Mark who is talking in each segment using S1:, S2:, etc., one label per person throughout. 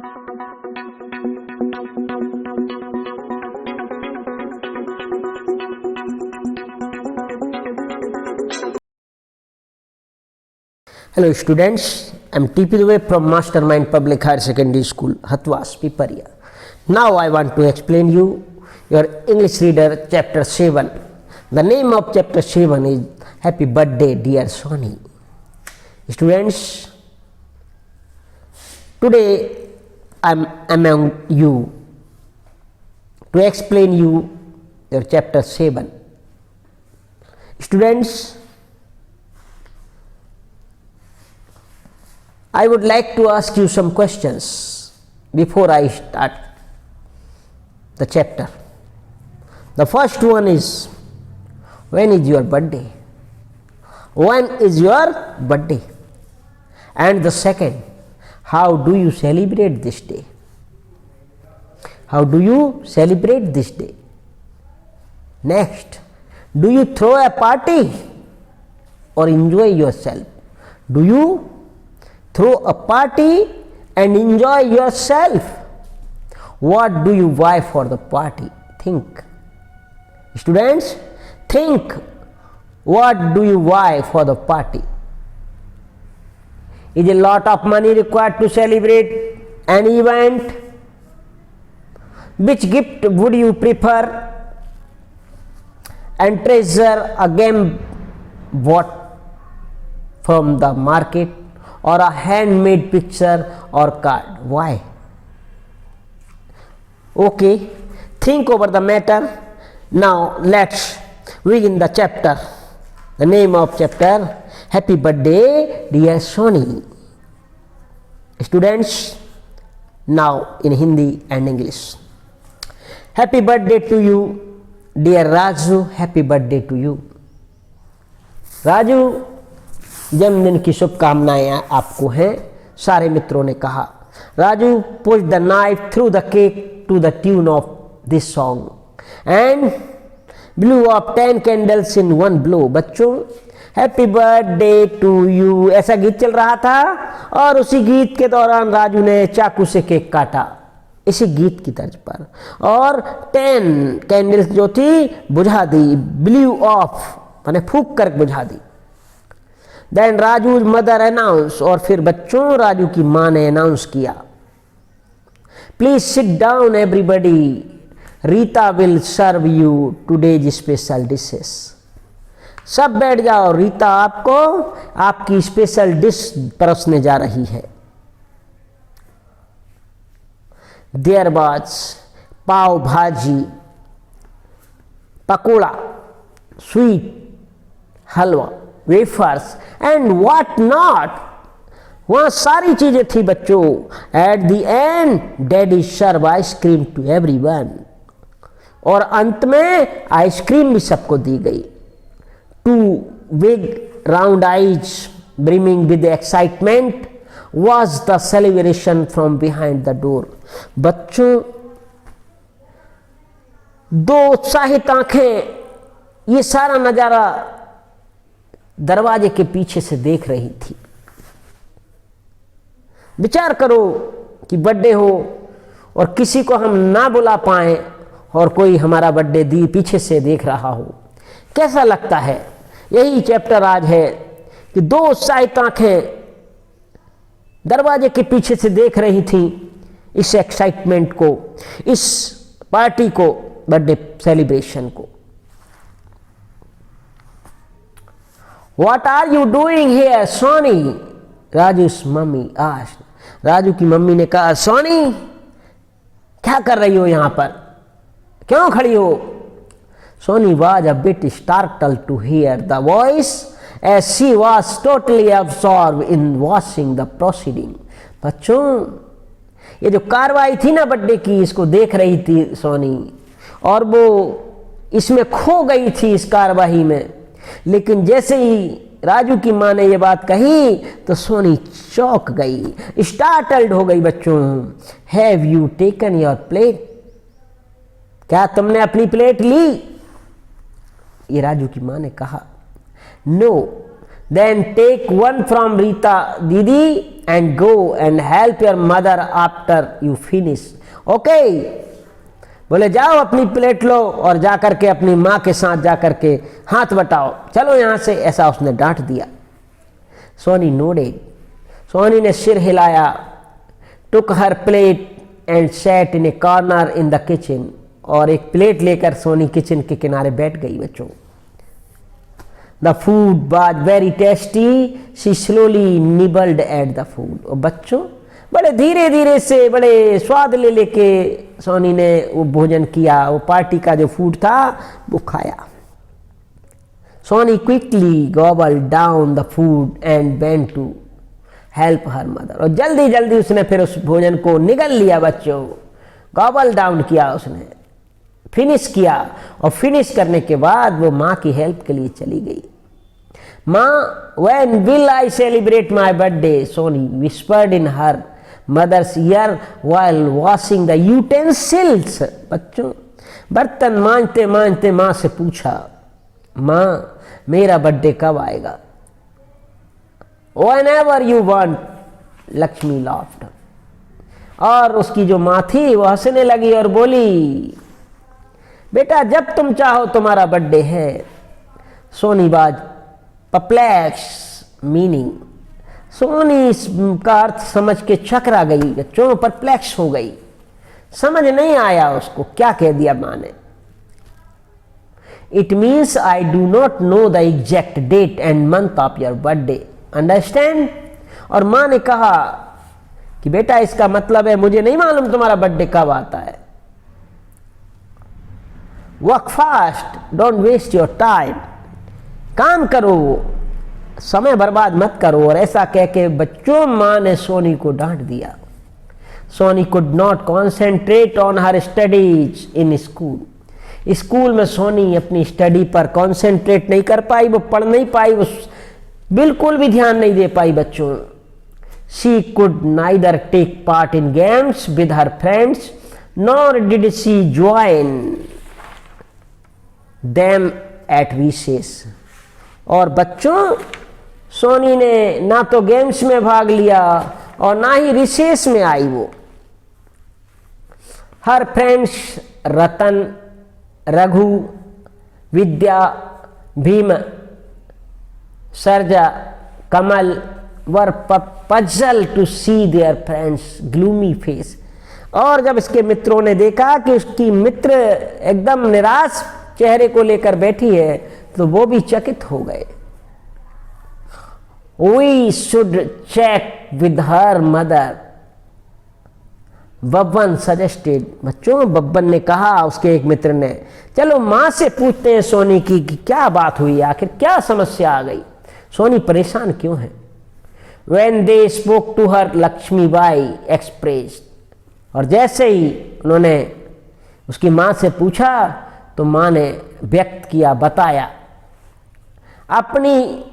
S1: Hello students, I am TP Dubey from Mastermind Public Higher Secondary School, Hathwas, Piparia. Now I want to explain you your English reader chapter 7. The name of chapter 7 is Happy Birthday Dear Sonny. Students, today I am among you to explain you your chapter 7. Students, I would like to ask you some questions before I start the chapter. The first one is, when is your birthday? When is your birthday? And the second, how do you celebrate this day? How do you celebrate this day? Next, do you throw a party or enjoy yourself? Do you throw a party and enjoy yourself? What do you buy for the party? Think. Students, think. What do you buy for the party? Is a lot of money required to celebrate an event? Which gift would you prefer? And treasure a game bought from the market, or a handmade picture or card? Why? Okay, think over the matter. Now let's begin the chapter. The name of chapter, Happy Birthday Dear Sonny. Students, now in Hindi and English. Happy birthday to you, dear Raju. Happy birthday to you. Raju, जन्मदिन की शुभकामनाएं आपको हैं, सारे मित्रों ने कहा. Raju push the knife through the cake to the tune of this song and blew of 10 candles in one blow. बच्चों, हैप्पी बर्थडे टू यू ऐसा गीत चल रहा था और उसी गीत के दौरान राजू ने चाकू से केक काटा, इसी गीत की तर्ज पर, और 10 कैंडल्स जो थी बुझा दी. ब्लू ऑफ माने फूंक कर बुझा दी. Then Raju's mother announced, और फिर बच्चों राजू की माँ ने अनाउंस किया, please sit down everybody, Rita will serve you today's special dishes. सब बैठ जाओ, रीता आपको आपकी स्पेशल डिश परोसने जा रही है. There was pav bhaji, pakora, sweet, halwa, wafers and what not. वहां सारी चीजें थी बच्चों. At the end daddy serve ice cream to everyone, और अंत में आइसक्रीम भी सबको दी गई. Two big round eyes brimming with excitement was the celebration from behind the door. बच्चों, दो उत्साहित आंखें ये सारा नजारा दरवाजे के पीछे से देख रही थी. विचार करो कि बर्थडे हो और किसी को हम ना बुला पाए और कोई हमारा बर्थडे पीछे से देख रहा हो, कैसा लगता है. यही चैप्टर आज है कि दो उत्साहित आंखें दरवाजे के पीछे से देख रही थी इस एक्साइटमेंट को, इस पार्टी को, बर्थडे सेलिब्रेशन को. What are you doing here, Sonny? Raju's mummy asked. Raju की मम्मी ने कहा, सोनी क्या कर रही हो यहाँ पर, क्यों खड़ी हो? Sonny was a bit startled to hear the voice as she was totally absorbed in watching the proceeding. बच्चों, ये जो कार्रवाई थी ना बर्थडे की, इसको देख रही थी सोनी, और वो इसमें खो गई थी इस कार्रवाई में. लेकिन जैसे ही राजू की माँ ने ये बात कही तो सोनी चौंक गई, स्टार्टल्ड हो गई. बच्चों, have you taken your plate? क्या तुमने अपनी प्लेट ली? ये राजू की माँ ने कहा. No, then take one from Rita didi and go and help your mother after you finish. Okay? बोले जाओ अपनी प्लेट लो और जा करके अपनी माँ के साथ जा करके हाथ बटाओ, चलो यहाँ से, ऐसा उसने डांट दिया। सोनी नोडेड, सोनी ने सिर हिलाया। Took her plate and sat in a corner in the kitchen, और एक प्लेट लेकर सोनी किचन के किनारे बैठ गई। बच्चों, the food was very tasty, she slowly nibbled at the food. और बच्चों, बड़े धीरे धीरे से बड़े स्वाद ले लेके सोनी ने वो भोजन किया, वो पार्टी का जो फूड था वो खाया। Soni quickly gobbled down the food and went to help her mother, और जल्दी जल्दी उसने फिर उस भोजन को निगल लिया। बच्चों, गॉबल डाउन किया उसने, फिनिश किया, और फिनिश करने के बाद वो माँ की हेल्प के लिए चली गई। Maa, when will I celebrate my birthday, Soni whispered in her mother's ear while washing the utensils. बच्चों, बर्तन मांजते मांजते माँ से पूछा, माँ मेरा बर्थडे कब आएगा? Whenever you want, Lakshmi laughed. और उसकी जो माँ थी वो हंसने लगी और बोली, बेटा जब तुम चाहो तुम्हारा बर्थडे है। सोनी बाज परप्लेक्स मीनिंग, सोनी इसका अर्थ समझ के चकरा गई, बच्चों परप्लेक्स हो गई, समझ नहीं आया उसको क्या कह दिया माँ ने। It means I do not know the exact date and month of your birthday, understand. और माँ ने कहा कि बेटा इसका मतलब है मुझे नहीं मालूम तुम्हारा बर्थडे कब आता है। Work fast, don't waste your time, काम करो, समय बर्बाद मत करो। और ऐसा कह के बच्चों माँ ने सोनी को डांट दिया। Soni could not concentrate on her studies in school, school में सोनी अपनी स्टडी पर कॉन्सेंट्रेट नहीं कर पाई, वो पढ़ नहीं पाई, वो बिल्कुल भी ध्यान नहीं दे पाई। बच्चों, she could neither take part in games with her friends nor did she join them at recess. और बच्चों, सोनी ने ना तो गेम्स में भाग लिया और ना ही रिसेस में आई वो। Her friends Ratan, Raghu, Vidya, Bhim, Sarja, Kamal were puzzle to see their friends gloomy face. और जब इसके मित्रों ने देखा कि उसकी मित्र एकदम निराश चेहरे को लेकर बैठी है तो वो भी चकित हो गए। We should check with her mother, Babban suggested. बच्चों, बब्बन ने कहा, उसके एक मित्र ने, चलो माँ से पूछते हैं सोनी की कि क्या बात हुई, आखिर क्या समस्या आ गई, सोनी परेशान क्यों है। When they spoke to her, Lakshmibai expressed, और जैसे ही उन्होंने उसकी माँ से पूछा तो माँ ने व्यक्त किया, बताया, अपनी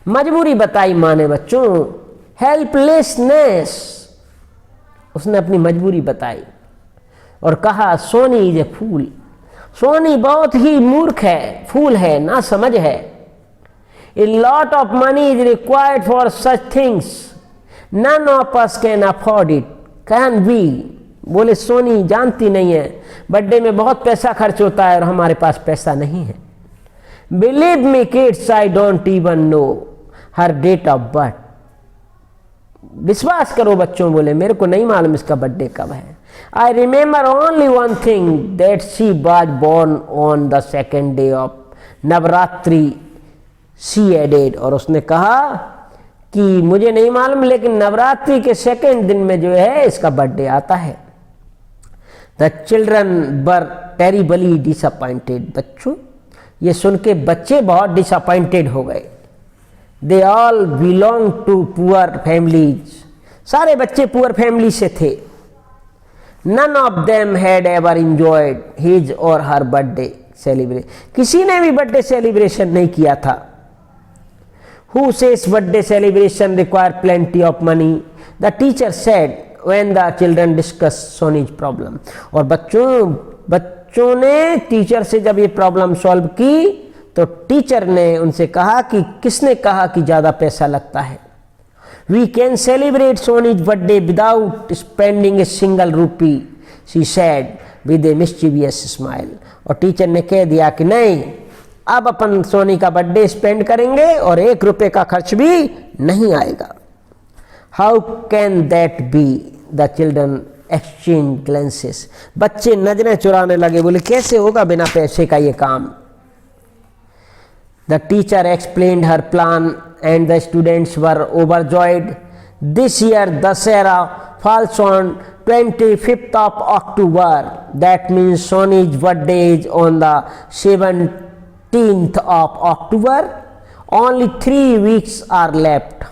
S1: मजबूरी बताई माँ ने। बच्चों, हेल्पलेसनेस, उसने अपनी मजबूरी बताई और कहा सोनी इज ए फूल, सोनी बहुत ही मूर्ख है, फूल है, ना समझ है। A lot of money is required for such things. None of us can afford it. Can we? बोले सोनी जानती नहीं है, बर्थडे में बहुत पैसा खर्च होता है और हमारे पास पैसा नहीं है। Believe me kids, I don't even know her date of birth. विश्वास करो बच्चों, बोले मेरे को नहीं मालूम इसका बर्थडे कब है। I remember only one thing, that she was born on the second day of Navratri, she added। और उसने कहा कि मुझे नहीं मालूम, लेकिन नवरात्रि के सेकेंड दिन में जो है इसका बर्थडे आता है। The children were terribly disappointed. बच्चों, ये सुन के बच्चे बहुत डिसअपॉइंटेड हो गए। They all belong to poor families, सारे बच्चे पुअर फैमिली से थे। None of them had ever enjoyed his or her birthday celebration, किसी ने भी बर्थडे सेलिब्रेशन नहीं किया था। Who says birthday celebration require plenty of money? The teacher said when the children discussed Sony's problem। और बच्चों ने टीचर से जब ये प्रॉब्लम सॉल्व की तो टीचर ने उनसे कहा कि किसने कहा कि ज़्यादा पैसा लगता है। We can celebrate Sony's birthday without spending a single rupee, she said with a mischievous smile. और टीचर ने कह दिया कि नहीं, अब अपन सोनी का बर्थडे स्पेंड करेंगे और 1 रुपए का खर्च भी नहीं आएगा. How can that be? The children exchanged glances. बच्चे नजरें चुराने लगे, बोले कैसे होगा बिना पैसे का ये काम. The teacher explained her plan and the students were overjoyed. This year Dussehra falls on 25th of October. That means Sony's birthday is on the 17th of October. Only 3 weeks are left.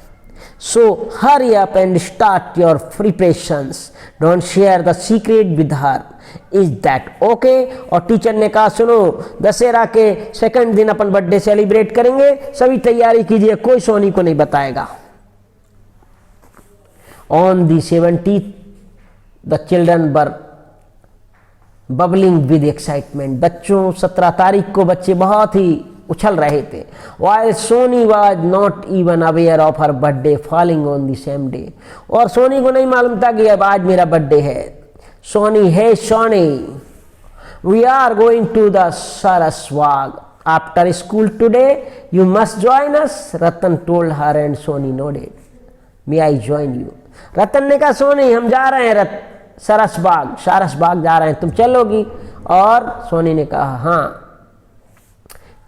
S1: So hurry up and start your preparations. Don't share the secret with her. Is that okay? और teacher ने कहा सुनो, दशहरा के 2nd दिन अपन birthday celebrate करेंगे, सभी तैयारी कीजिए, कोई सोनी को नहीं बताएगा. On the 17th, the children were bubbling with excitement. बच्चों 17 तारीख को बच्चे बहुत ही उछल रहे थे. While Sony was not even aware of her birthday falling on the same day. और सोनी को नहीं मालूम था कि अब आज मेरा बर्थडे है. Sony, hey Sony, we are going to the Saraswag after school today. You must join us. Ratan told her and Sony nodded. May I join you? रतन ने कहा सोनी हम जा रहे हैं सारसबाग जा रहे हैं, तुम चलोगी? और सोनी ने कहा हाँ.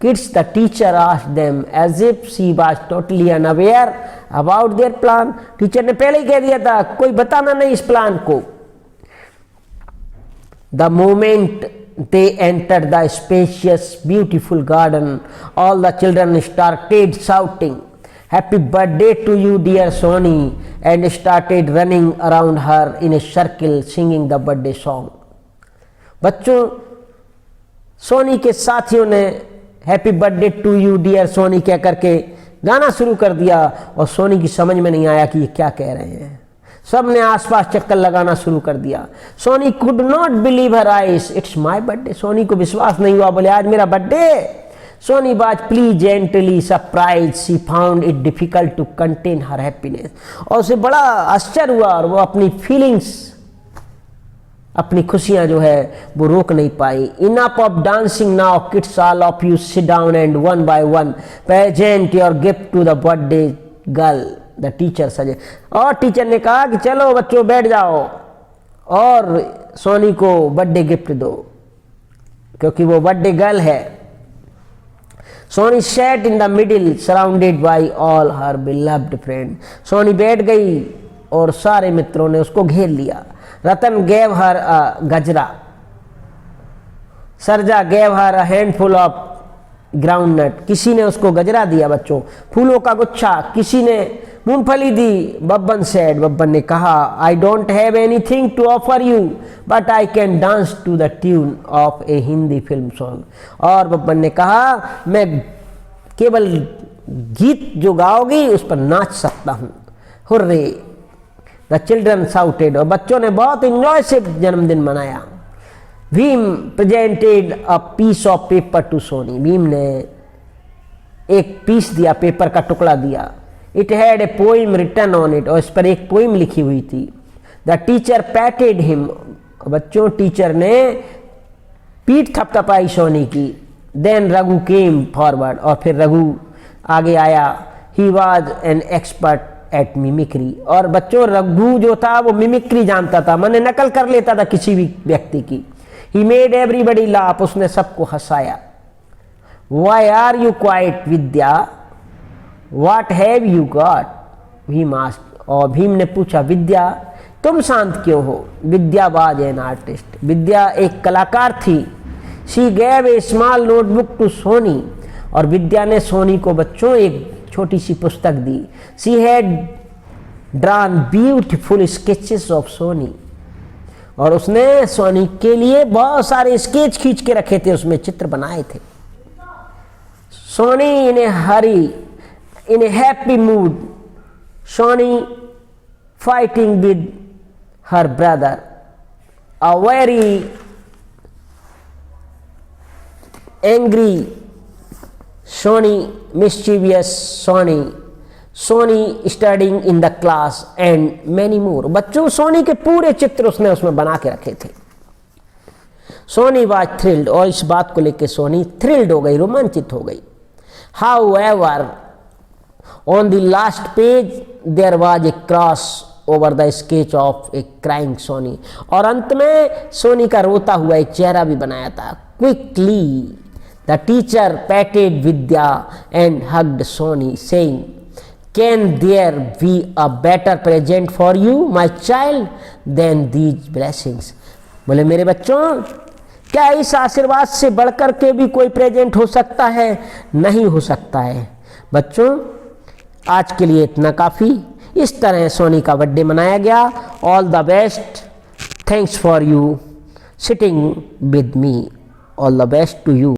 S1: Kids, the teacher asked them as if she was totally unaware about their plan. Teacher ने पहले ही कह दिया था, कोई बताना नहीं इस प्लान को. The moment they entered the spacious, beautiful garden, all the children started shouting, "Happy birthday to you, dear Sony," and started running around her in a circle singing the birthday song. बच्चों, सोनी के साथियों ने happy birthday to you dear Soni कह करके गाना शुरू कर दिया और सोनी की समझ में नहीं आया कि ये क्या कह रहे हैं. सब ने आसपास चक्कर लगाना शुरू कर दिया. Soni could not believe her eyes. It's my birthday. Soni को विश्वास नहीं हुआ, बोले आज मेरा birthday. Soni was pleasantly surprised. She found it difficult to contain her happiness. और उसे बड़ा आश्चर्य हुआ और वो अपनी फीलिंग्स, अपनी खुशियां जो है वो रोक नहीं पाई. Enough of dancing now, kids, all of you sit down and one by one present your gift to the birthday girl. The teacher suggested. और टीचर ने कहा कि चलो बच्चों बैठ जाओ और सोनी को बर्थडे गिफ्ट दो, क्योंकि वो बर्थडे गर्ल है. Sony sat in the middle, surrounded by all her beloved friends. Soni बैठ गई और सारे मित्रों ने उसको घेर लिया. रतन gave her a gajra. Sarja gave her a handful of groundnut. किसी ने उसको गजरा दिया बच्चों, फूलों का गुच्छा. किसी ने मूंगफली दी. बब्बन said, बब्बन ने कहा, I don't have anything to offer you, but I can dance to the tune of a Hindi film song. और बब्बन ने कहा मैं केवल गीत जो गाओगी उस पर नाच सकता हूँ. हुर्रे. The children shouted. और बच्चों ने बहुत इंजॉय से जन्मदिन मनाया. Bhim presented a piece of paper to Sony. Bhim ने एक पीस दिया, पेपर का टुकड़ा दिया. It had a poem written on it. और इस पर एक पोइम लिखी हुई थी. The teacher patted him. बच्चों टीचर ने पीठ थपथपाई सोनी की. Then Raghu came forward. और फिर रघु आगे आया. He was an expert at mimicry. और बच्चों रघु जो था वो मिमिक्री जानता था, माने नकल कर लेता था किसी भी व्यक्ति की. He made everybody laugh. उसने सबको हंसाया. Why are you quiet, Vidya? What have you got? Bhim asked. और भीम ने पूछा विद्या तुम शांत क्यों हो? विद्या was an artist. विद्या एक कलाकार थी. She gave a small notebook to Sony. और विद्या ने सोनी को बच्चों एक छोटी सी पुस्तक दी. She had drawn beautiful sketches of Sony. और उसने सोनी के लिए बहुत सारे स्केच खींच के रखे थे, उसमें चित्र बनाए थे. Sony in a hurry, in a happy mood. Sony fighting with her brother. A very angry Sony, mischievous Sony. Soni studying in the class and many more. बच्चों सोनी के पूरे चित्र उसने उसमें बना के रखे थे। सोनी वाज थ्रिल्ड, और इस बात को लेकर सोनी थ्रिल्ड हो गई, रोमांचित हो गई। However on the last page there was a cross over the sketch of a crying Soni, और अंत में सोनी का रोता हुआ एक चेहरा भी बनाया था। Quickly the teacher patted Vidya and hugged Soni saying, can there be a better present for you my child than these blessings. बोले मेरे बच्चों, क्या इस आशीर्वाद से बढ़कर के भी कोई प्रेजेंट हो सकता है? नहीं हो सकता है। बच्चों आज के लिए इतना काफ़ी। इस तरह सोनी का बर्थडे मनाया गया। All the best, thanks for you sitting with me, all the best to you.